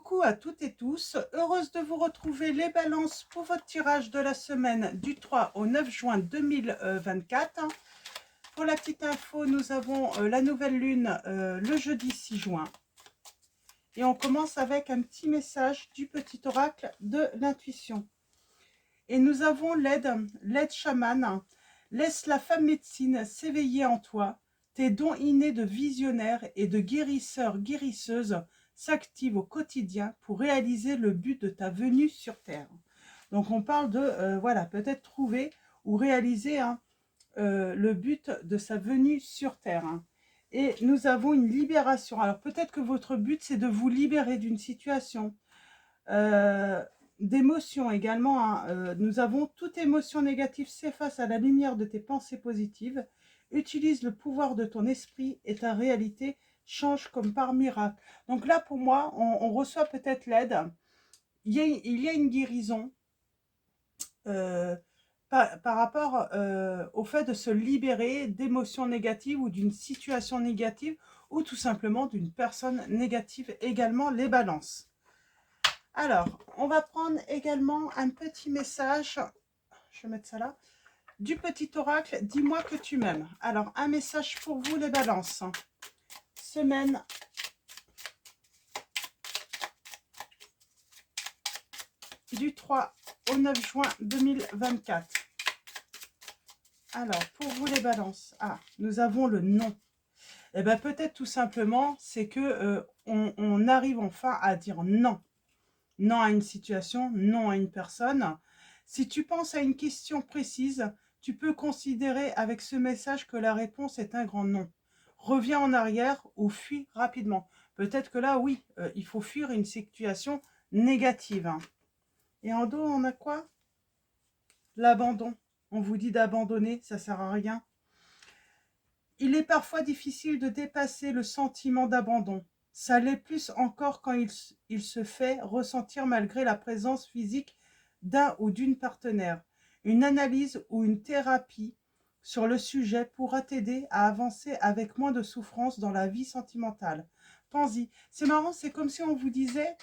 Coucou à toutes et tous, heureuse de vous retrouver les balances pour votre tirage de la semaine du 3 au 9 juin 2024. Pour la petite info, nous avons la nouvelle lune le jeudi 6 juin. Et on commence avec un petit message du petit oracle de l'intuition. Et nous avons l'aide chamane. Laisse la femme médecine s'éveiller en toi. Tes dons innés de visionnaire et de guérisseuse s'activent au quotidien pour réaliser le but de ta venue sur Terre. Donc on parle de, voilà, peut-être trouver ou réaliser le but de sa venue sur Terre. Et nous avons une libération. Alors peut-être que votre but, c'est de vous libérer d'une situation, d'émotions également. Nous avons toute émotion négative s'efface à la lumière de tes pensées positives. Utilise le pouvoir de ton esprit et ta réalité change comme par miracle. Donc là, pour moi, on reçoit peut-être l'aide. Il y a une guérison par rapport au fait de se libérer d'émotions négatives ou d'une situation négative ou tout simplement d'une personne négative également, les balances. Alors, on va prendre également un petit message, je vais mettre ça là, du petit oracle, dis-moi que tu m'aimes. Alors, un message pour vous les balances. Semaine du 3 au 9 juin 2024. Alors, pour vous les balances, nous avons le non. Eh bien, peut-être tout simplement, c'est que on arrive enfin à dire non. Non à une situation, non à une personne. Si tu penses à une question précise, tu peux considérer avec ce message que la réponse est un grand non. Reviens en arrière ou fuis rapidement. Peut-être que là, oui, il faut fuir une situation négative. Et en dos, on a quoi? L'abandon. On vous dit d'abandonner, ça ne sert à rien. Il est parfois difficile de dépasser le sentiment d'abandon. Ça l'est plus encore quand il se fait ressentir malgré la présence physique d'un ou d'une partenaire. Une analyse ou une thérapie sur le sujet pourra t'aider à avancer avec moins de souffrance dans la vie sentimentale. Pense-y. C'est marrant, c'est comme si on vous disait,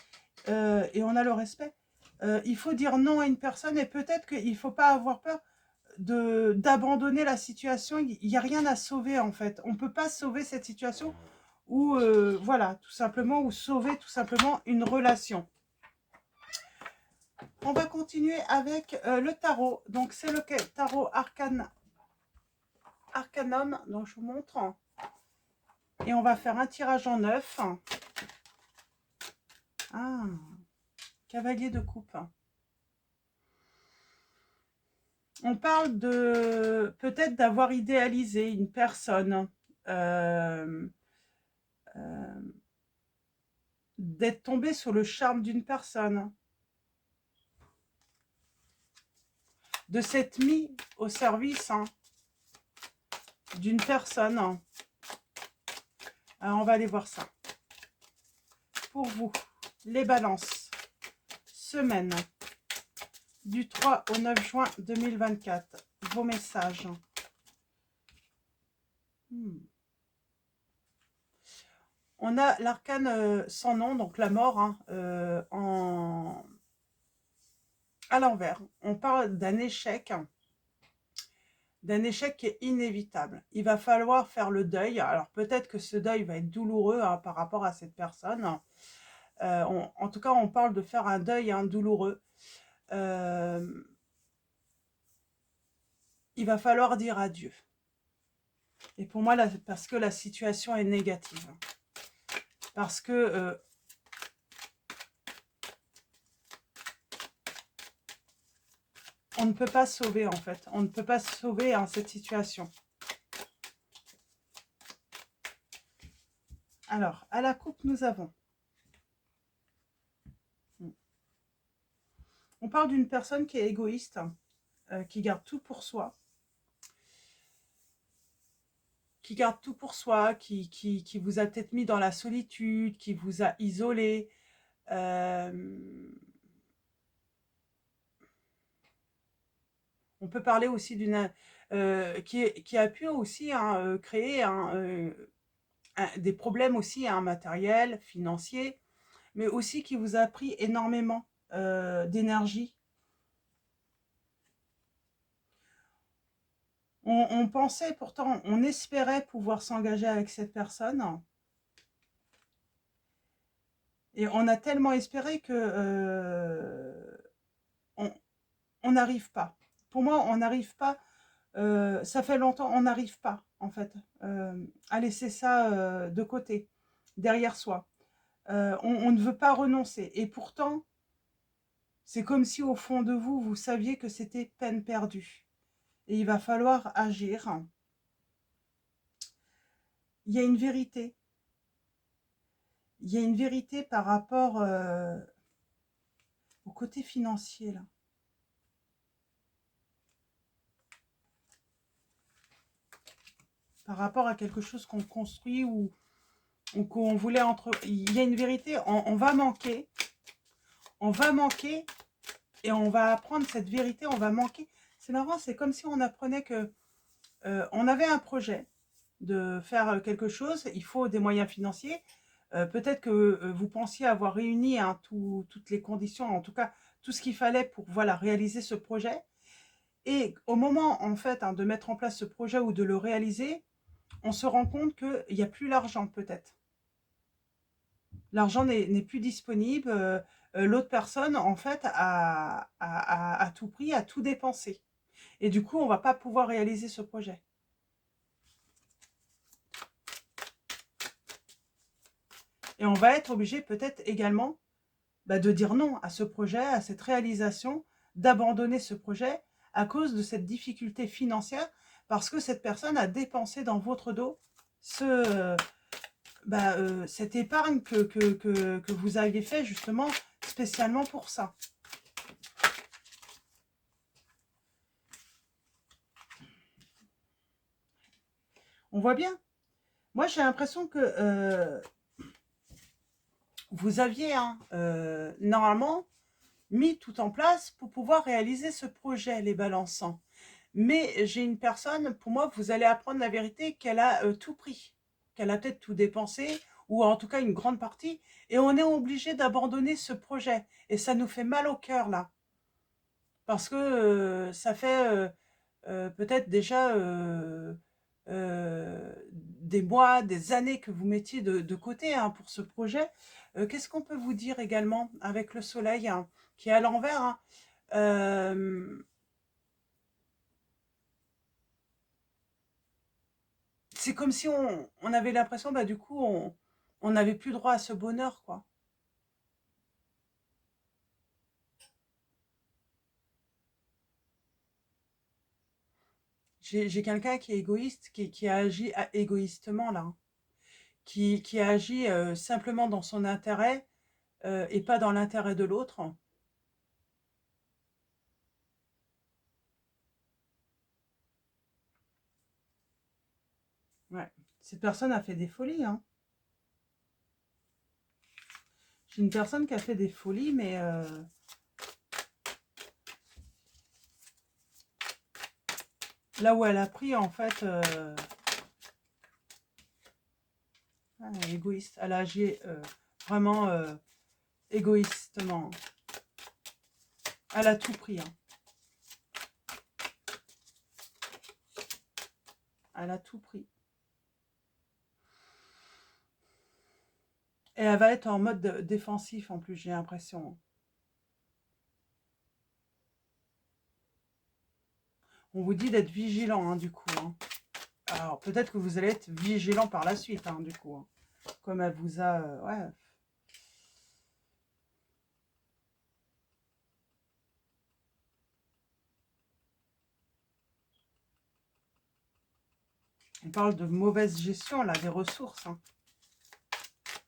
et on a le respect, il faut dire non à une personne et peut-être qu'il ne faut pas avoir peur d'abandonner la situation. Il n'y a rien à sauver en fait. On ne peut pas sauver cette situation ou voilà, tout simplement, ou sauver tout simplement une relation. On va continuer avec le tarot. Donc c'est le tarot Arcanum, donc je vous montre. Et on va faire un tirage en 9. Cavalier de coupe. On parle de peut-être d'avoir idéalisé une personne, d'être tombé sur le charme d'une personne, de s'être mis au service d'une personne. Alors on va aller voir ça. Pour vous, les balances, semaine du 3 au 9 juin 2024, vos messages. On a l'arcane sans nom, donc la mort, à l'envers. On parle d'un échec qui est inévitable. Il va falloir faire le deuil. Alors peut-être que ce deuil va être douloureux par rapport à cette personne. En tout cas, on parle de faire un deuil douloureux. Il va falloir dire adieu. Et pour moi, parce que la situation est négative. Parce que on ne peut pas sauver, en fait. On ne peut pas sauver cette situation. Alors, à la coupe, nous avons... On parle d'une personne qui est égoïste, qui garde tout pour soi. Qui garde tout pour soi, qui vous a peut-être mis dans la solitude, qui vous a isolé. On peut parler aussi d'une... qui a pu aussi créer des problèmes aussi matériels, financiers. mais aussi qui vous a pris énormément d'énergie. On pensait pourtant, on espérait pouvoir s'engager avec cette personne. Et on a tellement espéré que on n'arrive pas. Pour moi, on n'arrive pas. Ça fait longtemps, on n'arrive pas, en fait, à laisser ça de côté, derrière soi. On ne veut pas renoncer. Et pourtant, c'est comme si au fond de vous, vous saviez que c'était peine perdue. Et il va falloir agir. Il y a une vérité. Il y a une vérité par rapport au côté financier, là. Par rapport à quelque chose qu'on construit ou qu'on voulait entre... Il y a une vérité, on va manquer. On va manquer et on va apprendre cette vérité, on va manquer. C'est marrant, c'est comme si on apprenait que on avait un projet de faire quelque chose, il faut des moyens financiers. Peut-être que vous pensiez avoir réuni hein, toutes les conditions, en tout cas tout ce qu'il fallait pour voilà, réaliser ce projet. Et au moment en fait hein, de mettre en place ce projet ou de le réaliser, on se rend compte qu'il n'y a plus l'argent peut-être. L'argent n'est plus disponible. L'autre personne, en fait, a tout pris, a tout dépensé. Et du coup, on ne va pas pouvoir réaliser ce projet. Et on va être obligé peut-être également de dire non à ce projet, à cette réalisation, d'abandonner ce projet à cause de cette difficulté financière, parce que cette personne a dépensé dans votre dos cette épargne que vous aviez fait justement spécialement pour ça. On voit bien. Moi, j'ai l'impression que vous aviez normalement mis tout en place pour pouvoir réaliser ce projet, les balançants. Mais j'ai une personne, pour moi, vous allez apprendre la vérité qu'elle a tout pris, qu'elle a peut-être tout dépensé, ou en tout cas une grande partie, et on est obligé d'abandonner ce projet. Et ça nous fait mal au cœur, là. Parce que ça fait peut-être déjà des mois, des années que vous mettiez de côté hein, pour ce projet. Qu'est-ce qu'on peut vous dire également avec le soleil hein, qui est à l'envers hein, c'est comme si on avait l'impression, du coup, on n'avait plus droit à ce bonheur, quoi. J'ai quelqu'un qui est égoïste, qui a agi égoïstement, là. Hein. Qui a agi simplement dans son intérêt et pas dans l'intérêt de l'autre. Ouais. Cette personne a fait des folies. Hein. J'ai une personne qui a fait des folies, mais là où elle a pris, en fait, elle est égoïste. Elle a agi vraiment égoïstement. Elle a tout pris. Hein. Elle a tout pris. Et elle va être en mode défensif en plus, j'ai l'impression. On vous dit d'être vigilant, hein, du coup. Hein. Alors, peut-être que vous allez être vigilant par la suite, hein, du coup. Hein. Comme elle vous a... ouais. On parle de mauvaise gestion, là, des ressources. Hein.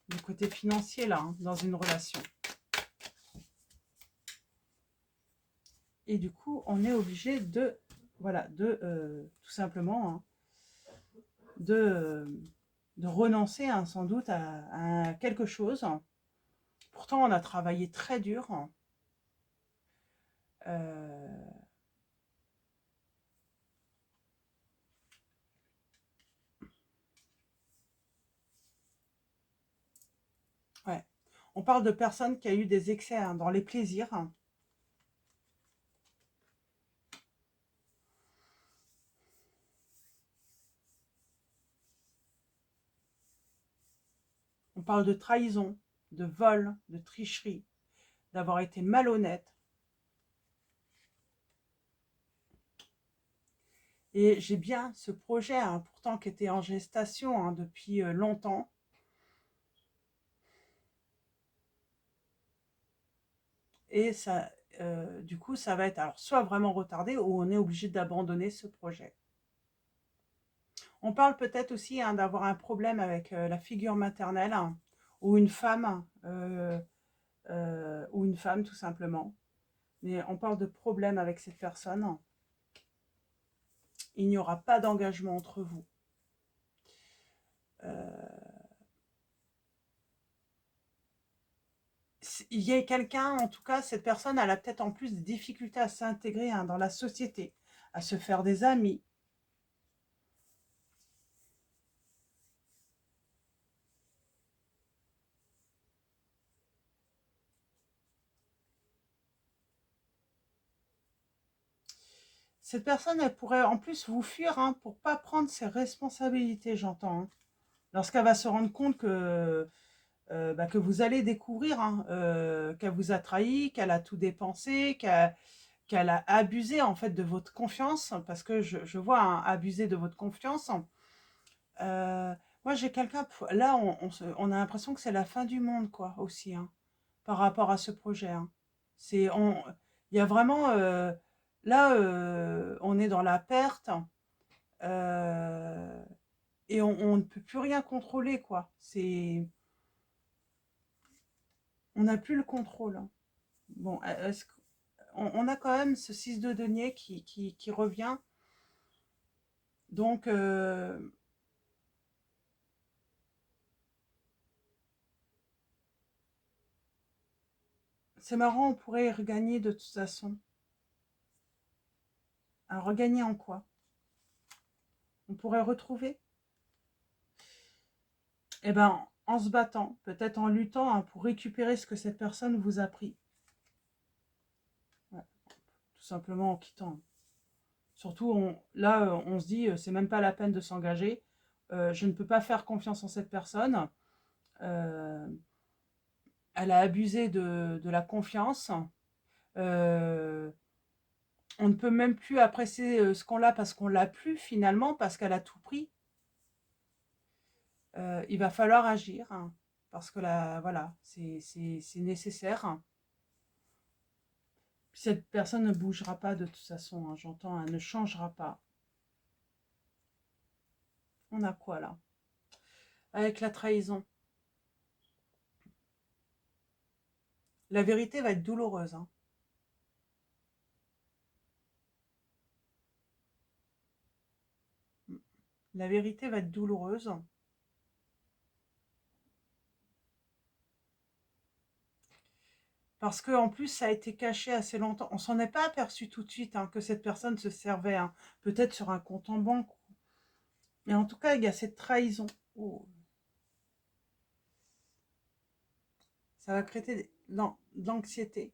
Du côté financier, là, hein, dans une relation. Et du coup, on est obligé de... Voilà, de tout simplement... Hein, de renoncer hein, sans doute à quelque chose. Pourtant, on a travaillé très dur. Ouais. On parle de personnes qui a eu des excès hein, dans les plaisirs. On parle de trahison, de vol, de tricherie, d'avoir été malhonnête. Et j'ai bien ce projet, hein, pourtant qui était en gestation hein, depuis longtemps. Et ça, du coup, ça va être alors soit vraiment retardé ou on est obligé d'abandonner ce projet. On parle peut-être aussi hein, d'avoir un problème avec la figure maternelle hein, ou ou une femme tout simplement. Mais on parle de problème avec cette personne. Il n'y aura pas d'engagement entre vous. Il y a quelqu'un, en tout cas, cette personne, elle a peut-être en plus des difficultés à s'intégrer hein, dans la société, à se faire des amis. Cette personne, elle pourrait en plus vous fuir hein, pour pas prendre ses responsabilités, j'entends. Hein. Lorsqu'elle va se rendre compte que vous allez découvrir hein, qu'elle vous a trahi, qu'elle a tout dépensé, qu'elle a abusé en fait de votre confiance, parce que je vois hein, abuser de votre confiance. Euh, Moi, j'ai quelqu'un, là, on a l'impression que c'est la fin du monde, quoi, aussi, hein, par rapport à ce projet. Hein. Il y a vraiment, là, on est dans la perte euh, et on ne peut plus rien contrôler, quoi. On n'a plus le contrôle. Hein. Bon, on a quand même ce 6 de denier qui revient. Donc, c'est marrant, on pourrait regagner de toute façon. Alors, regagner en quoi? On pourrait retrouver? Eh ben, en se battant, peut-être en luttant hein, pour récupérer ce que cette personne vous a pris. Ouais, tout simplement en quittant. Surtout, là, on se dit, c'est même pas la peine de s'engager. Je ne peux pas faire confiance en cette personne. Euh, Elle a abusé de la confiance. Euh, on ne peut même plus apprécier ce qu'on a parce qu'on l'a plus finalement, parce qu'elle a tout pris. Il va falloir agir, hein, parce que là, voilà, c'est nécessaire. Hein. Cette personne ne bougera pas de toute façon, hein, j'entends, elle ne changera pas. On a quoi là? Avec la trahison. La vérité va être douloureuse. Hein. La vérité va être douloureuse. Parce qu'en plus, ça a été caché assez longtemps. On s'en est pas aperçu tout de suite hein, que cette personne se servait, hein, peut-être sur un compte en banque. Mais en tout cas, il y a cette trahison. Oh, ça va créer de l'anxiété.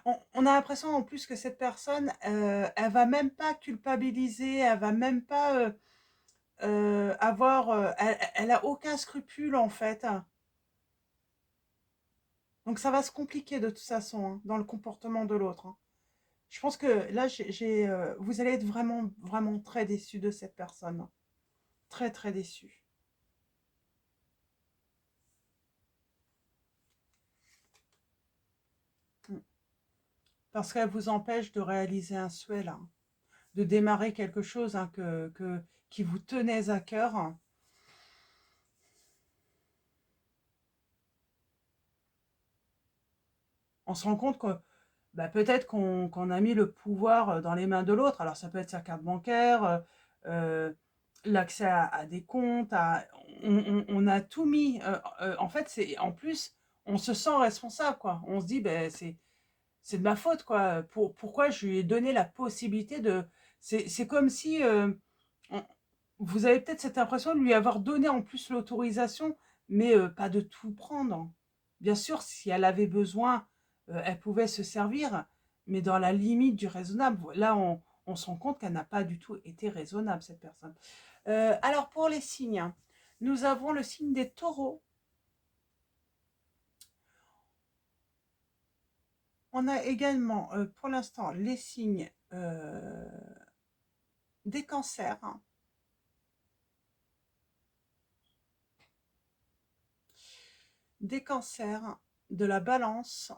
On a l'impression en plus que cette personne, elle va même pas culpabiliser, elle va même pas avoir, elle a aucun scrupule en fait. Donc ça va se compliquer de toute façon hein, dans le comportement de l'autre. Hein. Je pense que là, vous allez être vraiment, vraiment très déçu de cette personne. Hein. Très, très déçu. Mm. Parce qu'elle vous empêche de réaliser un souhait là. De démarrer quelque chose hein, qui vous tenait à cœur. Hein. On se rend compte que bah, peut-être qu'on a mis le pouvoir dans les mains de l'autre. Alors ça peut être sa carte bancaire, l'accès à des comptes, on a tout mis. En fait, en plus, on se sent responsable, quoi. On se dit, ben, c'est de ma faute, quoi. Pourquoi je lui ai donné la possibilité de... C'est comme si on- vous avez peut-être cette impression de lui avoir donné en plus l'autorisation, mais pas de tout prendre. Bien sûr, si elle avait besoin, elle pouvait se servir, mais dans la limite du raisonnable. Là, on se rend compte qu'elle n'a pas du tout été raisonnable, cette personne. Alors, pour les signes, hein, nous avons le signe des taureaux. On a également, pour l'instant, les signes des cancers, hein, de la balance,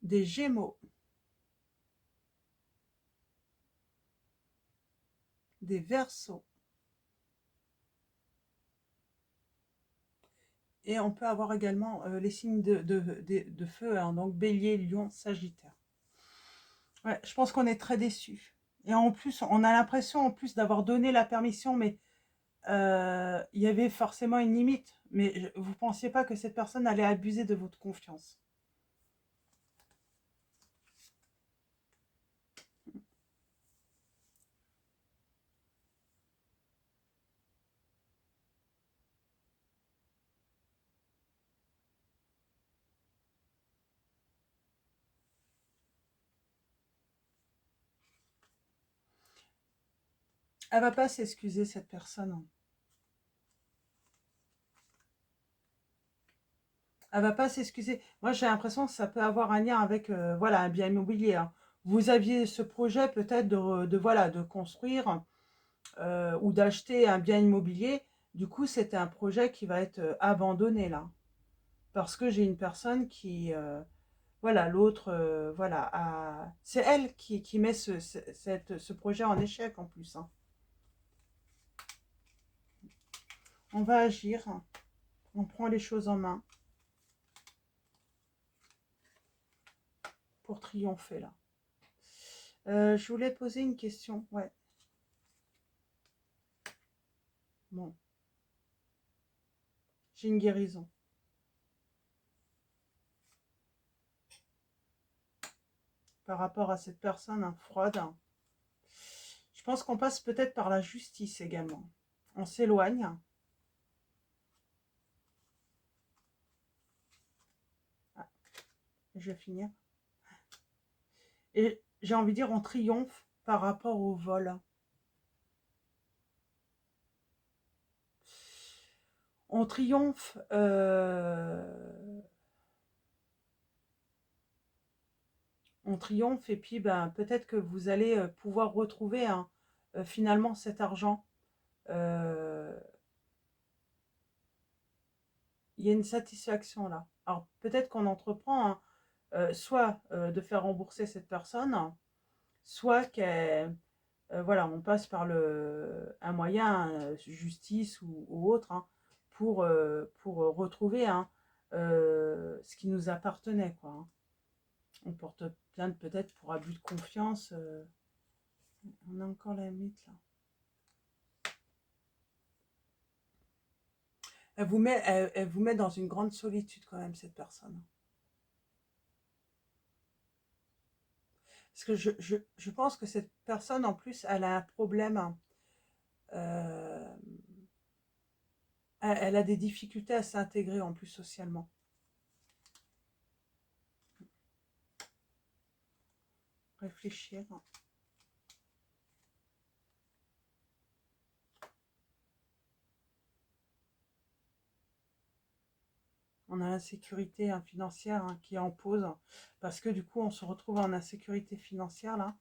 des gémeaux, des verseaux. Et on peut avoir également les signes de feu, hein, donc bélier, lion, sagittaire. Ouais, je pense qu'on est très déçus. Et en plus, on a l'impression en plus d'avoir donné la permission, mais il y avait forcément une limite. Mais vous ne pensiez pas que cette personne allait abuser de votre confiance. Elle va pas s'excuser, cette personne. Elle va pas s'excuser. Moi, j'ai l'impression que ça peut avoir un lien avec voilà, un bien immobilier, hein. Vous aviez ce projet peut-être voilà, de construire ou d'acheter un bien immobilier. Du coup, c'était un projet qui va être abandonné là. Parce que j'ai une personne qui, voilà, l'autre, voilà, c'est elle qui met ce projet en échec en plus, hein. On va agir, on prend les choses en main pour triompher là. Je voulais poser une question, ouais. Bon, j'ai une guérison. Par rapport à cette personne hein, froide. Je pense qu'on passe peut-être par la justice également. On s'éloigne. Ah, je vais finir. Et j'ai envie de dire, on triomphe par rapport au vol. On triomphe. On triomphe et puis ben, peut-être que vous allez pouvoir retrouver hein, finalement cet argent. Euh, Il y a une satisfaction là. Alors peut-être qu'on entreprend hein, soit de faire rembourser cette personne, soit qu'elle voilà, on passe par un moyen, justice ou autre, hein, pour retrouver hein, ce qui nous appartenait. Quoi, hein. On porte plainte peut-être pour abus de confiance. On a encore la mythe là. Elle vous met dans une grande solitude quand même, cette personne. Parce que je pense que cette personne, en plus, elle a un problème. Hein. Euh, elle a des difficultés à s'intégrer en plus socialement. Réfléchir. On a l'insécurité hein, financière hein, qui en pose. Parce que du coup, on se retrouve en insécurité financière là.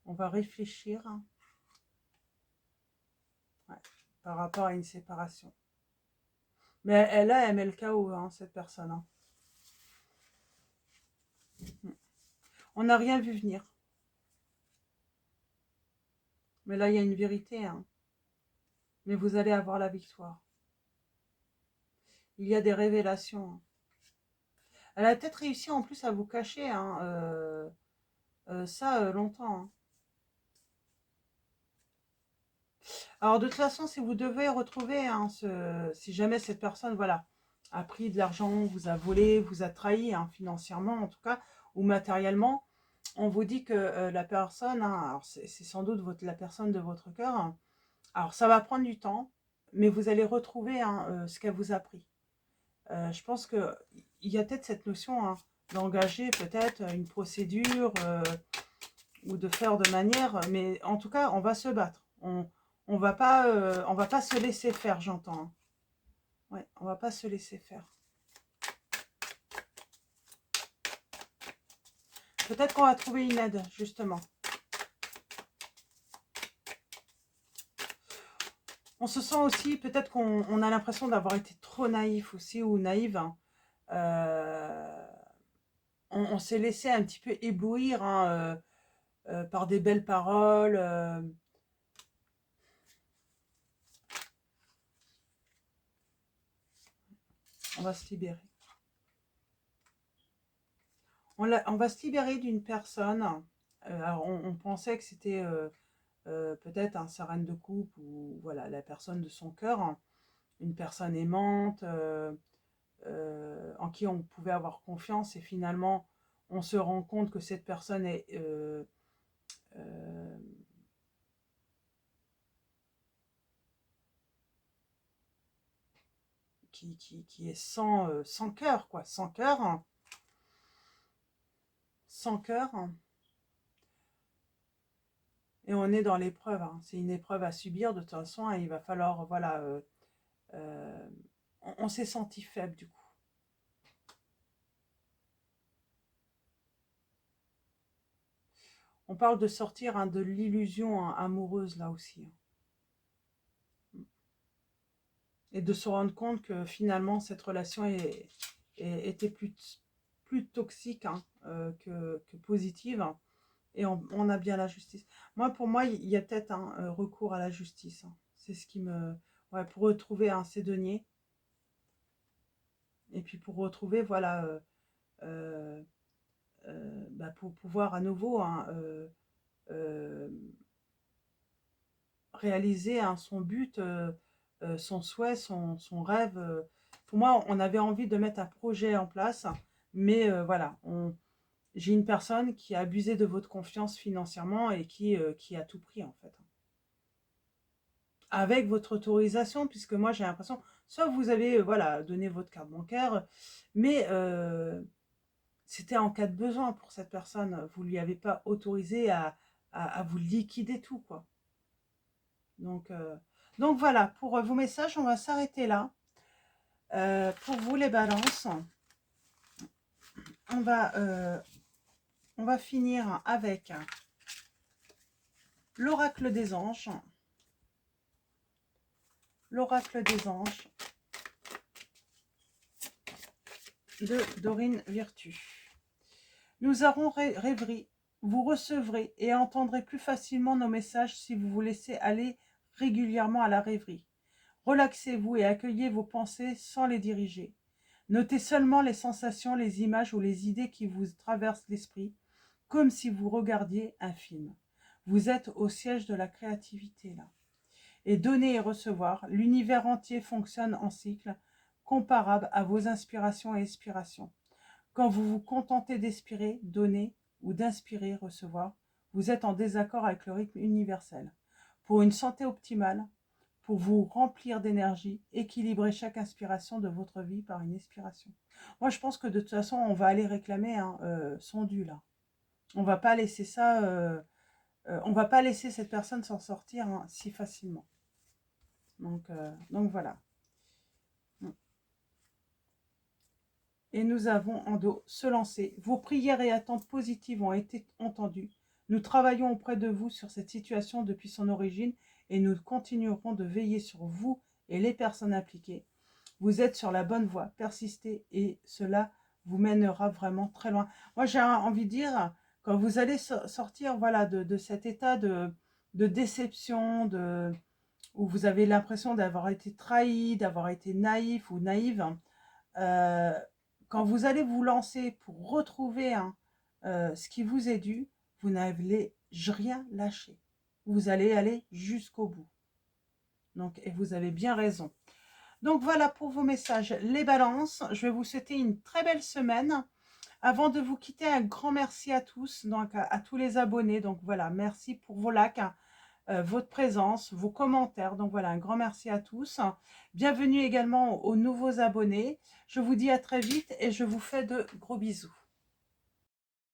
On va réfléchir hein, ouais, par rapport à une séparation. Mais elle met le chaos, hein, cette personne. Hein. On n'a rien vu venir. Mais là, il y a une vérité. Hein. Mais vous allez avoir la victoire. Il y a des révélations. Hein. Elle a peut-être réussi en plus à vous cacher hein, ça longtemps. Hein. Alors de toute façon, si vous devez retrouver, hein, si jamais cette personne voilà, a pris de l'argent, vous a volé, vous a trahi hein, financièrement en tout cas, ou matériellement, On vous dit que la personne, hein, alors c'est sans doute la personne de votre cœur, hein, alors ça va prendre du temps, mais vous allez retrouver hein, ce qu'elle vous a pris. Je pense qu'il y a peut-être cette notion hein, d'engager peut-être une procédure ou de faire de manière, mais en tout cas, on va se battre. On va pas se laisser faire, j'entends. Hein. Ouais, on va pas se laisser faire. Peut-être qu'on va trouver une aide, justement. On se sent aussi, peut-être qu'on a l'impression d'avoir été trop naïf aussi, ou naïve. Hein. On s'est laissé un petit peu éblouir hein, par des belles paroles. On va se libérer. On va se libérer d'une personne. Alors on pensait que c'était peut-être un sereine de couple ou voilà la personne de son cœur, hein, une personne aimante en qui on pouvait avoir confiance et finalement on se rend compte que cette personne est euh, qui est sans cœur, quoi, sans cœur, hein, sans cœur. Hein. Et on est dans l'épreuve, hein. C'est une épreuve à subir de toute façon, hein. Il va falloir, voilà, on s'est senti faible du coup. On parle de sortir hein, de l'illusion hein, amoureuse là aussi. Hein. Et de se rendre compte que finalement cette relation était plus toxique hein, que positive. Hein. Et on a bien la justice. Moi, pour moi, il y a peut-être un recours à la justice. Hein. C'est ce qui me... Ouais, pour retrouver ces deniers. Et puis pour retrouver, voilà, euh, bah, pour pouvoir à nouveau hein, euh, réaliser hein, son but, son souhait, son rêve. Pour moi, on avait envie de mettre un projet en place, mais voilà, j'ai une personne qui a abusé de votre confiance financièrement et qui a tout pris en fait. Avec votre autorisation, puisque moi j'ai l'impression, soit vous avez voilà, donné votre carte bancaire, mais c'était en cas de besoin pour cette personne. Vous ne lui avez pas autorisé à vous liquider tout, quoi. Donc, euh, donc voilà, pour vos messages, on va s'arrêter là. Pour vous les balances, on va, euh, on va finir avec l'oracle des anges. L'oracle des anges de Dorine Virtue. Nous aurons rêverie. Vous recevrez et entendrez plus facilement nos messages si vous vous laissez aller régulièrement à la rêverie. Relaxez-vous et accueillez vos pensées sans les diriger. Notez seulement les sensations, les images ou les idées qui vous traversent l'esprit, comme si vous regardiez un film. Vous êtes au siège de la créativité là. Et donner et recevoir, l'univers entier fonctionne en cycle, comparable à vos inspirations et expirations. Quand vous vous contentez d'expirer, donner, ou d'inspirer, recevoir, vous êtes en désaccord avec le rythme universel. Pour une santé optimale, pour vous remplir d'énergie, équilibrez chaque inspiration de votre vie par une expiration. Moi, je pense que de toute façon, on va aller réclamer hein, son dû là. On va pas laisser ça, on va pas laisser cette personne s'en sortir hein, si facilement. Donc voilà. Et nous avons en dos se lancer. Vos prières et attentes positives ont été entendues. Nous travaillons auprès de vous sur cette situation depuis son origine et nous continuerons de veiller sur vous et les personnes impliquées. Vous êtes sur la bonne voie, persistez et cela vous mènera vraiment très loin. Moi, j'ai envie de dire, quand vous allez sortir voilà, de cet état de déception, où vous avez l'impression d'avoir été trahi, d'avoir été naïf ou naïve, euh, quand vous allez vous lancer pour retrouver hein, ce qui vous est dû, vous n'allez rien lâcher. Vous allez aller jusqu'au bout. Donc, et vous avez bien raison. Donc voilà pour vos messages, les balances. Je vais vous souhaiter une très belle semaine. Avant de vous quitter, un grand merci à tous, donc à tous les abonnés. Donc voilà, merci pour vos likes, hein, votre présence, vos commentaires. Donc voilà, un grand merci à tous. Bienvenue également aux nouveaux abonnés. Je vous dis à très vite et je vous fais de gros bisous.